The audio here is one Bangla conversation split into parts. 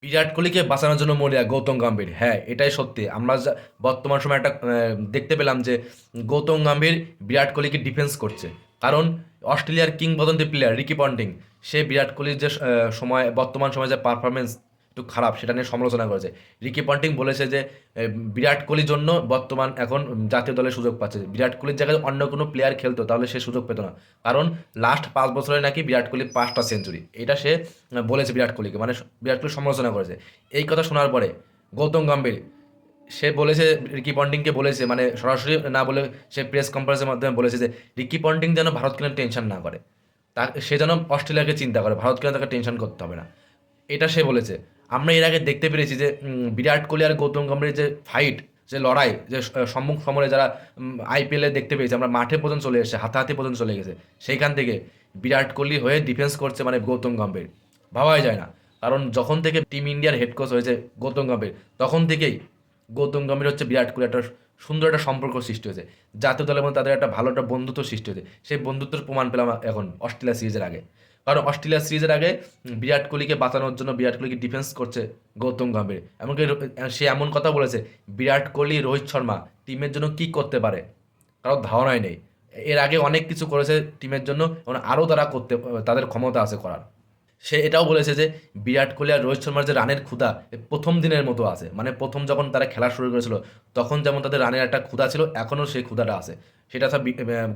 বিরাট কোহলিকে বাঁচানোর জন্য মরিয়া গৌতম গম্ভীর, হ্যাঁ এটাই সত্যি। আমরা বর্তমান সময়ে একটা দেখতে পেলাম যে গৌতম গম্ভীর বিরাট কোহলিকে ডিফেন্স করছে। কারণ অস্ট্রেলিয়ার কিংবদন্তি প্লেয়ার রিকি পন্টিং, সে বিরাট কোহলির যে সময় বর্তমান সময়ে যে পারফরমেন্স একটু খারাপ সেটা নিয়ে সমালোচনা করেছে। রিকি পন্টিং বলেছে যে বিরাট কোহলির জন্য বর্তমান এখন জাতীয় দলে সুযোগ পাচ্ছে। বিরাট কোহলির জায়গায় অন্য কোনো প্লেয়ার খেলতো তাহলে সে সুযোগ পেত না। কারণ লাস্ট 5 বছরে নাকি বিরাট কোহলি 5টা সেঞ্চুরি, এটা সে বলেছে বিরাট কোহলিকে, মানে বিরাট কোহলি সমালোচনা করেছে। এই কথা শোনার পরে গৌতম গম্ভীর সে বলেছে, রিকি পন্টিংকে বলেছে, মানে সরাসরি না বলে সে প্রেস কনফারেন্সের মাধ্যমে বলেছে যে রিকি পন্টিং যেন ভারতকে নিয়ে টেনশন না করে, তা সে যেন অস্ট্রেলিয়াকে চিন্তা করে, ভারতকে নিয়ে তাকে টেনশন করতে হবে না, এটা সে বলেছে। আমরা এর আগে দেখতে পেরেছি যে বিরাট কোহলি আর গৌতম গম্ভীরের যে ফাইট, যে লড়াই, যে সম্মুখ সমরে যারা আইপিএলে দেখতে পেয়েছি আমরা, মাঠে পর্যন্ত চলে এসেছে, হাতাহাতি পর্যন্ত চলে গেছে। সেইখান থেকে বিরাট কোহলি হয়ে ডিফেন্স করছে মানে গৌতম গম্ভীর, ভাবাই যায় না। কারণ যখন থেকে টিম ইন্ডিয়ার হেড কোচ হয়েছে গৌতম গম্ভীর, তখন থেকেই গৌতম গম্ভীর হচ্ছে বিরাট কোহলি একটা সুন্দর একটা সম্পর্ক সৃষ্টি হয়েছে। জাতীয় দলের মধ্যে তাদের একটা ভালো একটা বন্ধুত্ব সৃষ্টি হয়েছে। সেই বন্ধুত্বের প্রমাণ পেলাম এখন অস্ট্রেলিয়া সিরিজের আগে। কারণ অস্ট্রেলিয়া সিরিজের আগে বিরাট কোহলিকে বাঁচানোর জন্য বিরাট কোহলিকে ডিফেন্স করছে গৌতম গম্ভীর। এমনকি সে এমন কথা বলেছে, বিরাট কোহলি রোহিত শর্মা টিমের জন্য কি করতে পারে কারোর ধারণাই নেই। এর আগে অনেক কিছু করেছে টিমের জন্য, এবং আরও তারা করতে, তাদের ক্ষমতা আছে করার। সে এটাও বলেছে যে বিরাট কোহলি আর রোহিত শর্মার যে রানের ক্ষুধা প্রথম দিনের মতো আছে, মানে প্রথম যখন তারা খেলা শুরু করেছিল তখন যেমন তাদের রানের একটা ক্ষুধা ছিল, এখনও সেই ক্ষুধাটা আছে। সেটা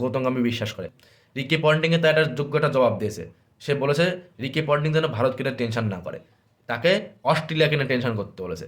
গৌতম গম্ভীর বিশ্বাস করে। রিকি পন্টিংয়ে তার একটা যোগ্য একটা জবাব দিয়েছে। সে বলেছে রিকি পন্টিং যেন ভারতকে নিয়ে টেনশন না করে, তাকে অস্ট্রেলিয়াকে নিয়ে টেনশন করতে বলেছে।